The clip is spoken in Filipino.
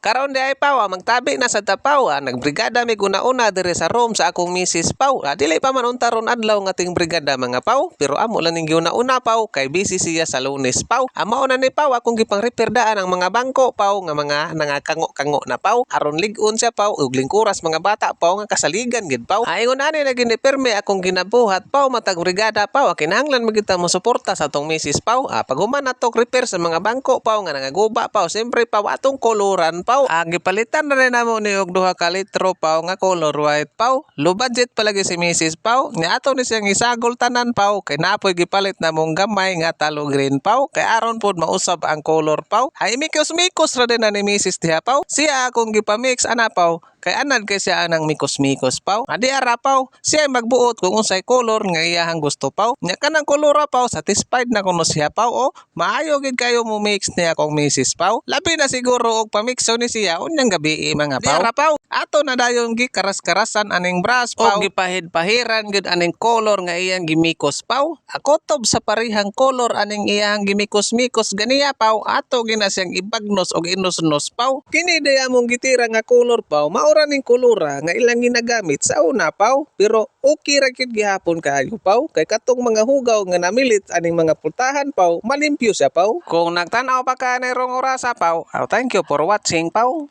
Karon di ay paw, magtabi na sa tapaw. Nagbrigada mi una-una dire sa room sa akong misis paw. Dili pa man untaron adlaw nga ting brigada mga paw. Pero amo lang ning una-una paw kay busy siya sa Lunes paw. Amo na ni paw akong gipang repair-daan ang mga bangko paw nga mga nangakango-kango na paw. Aron lig-on siya paw ug lingkuras mga bata paw nga kasaligan gid paw. Ingon ani na giniperme akong ginabuhat paw matag brigada paw. Kinahanglan magita mo suporta sa atong misis paw. Pag human natok repair sa mga bangko paw nga nangaguba paw. Siyempre paw atong koloran paw. Gipalitan na rin namo ni og 2 ka litro paw nga color white paw. Low budget palagi si Mrs. paw. Nga ato ni siyang isagol tanan paw kay napoy gipalit na mong gamay nga talo green paw. Kay aron pod mausab ang color paw. Mikos-mikos ra din na ni Mrs. diha paw. Siya akong gipamix ana paw. Kay anad kay siya anang mikos-mikos paw. Adi ara paw, siya magbuot kung unsay color nga iyahang gusto paw. Nya kanang kolora paw, satisfied na kuno siya paw. Maayo gid kayo mo mix niya akong misis paw. Labi na siguro og pamixo ni siya unyang gabi mga paw. Di ara paw, ato na dayon gikaras-karasan aning brush paw. Og gipahid-pahiran gid aning color nga iyang gimikos paw. Akotob sa parihang color aning iyang gimikos-mikos ganiya paw. Ato gina siyang ibagnos og inos-nos paw. Kini day among gitira nga color paw. Maura ning kolora nga ilang ginagamit sa una paw. Pero okay ra gyud gihapon kaayo paw. Kay katong mga hugaw nga namilit aning mga pultahan paw, malimpyo siya paw. Kung nagtan-aw pa ka ni rong orasa paw, thank you for watching paw.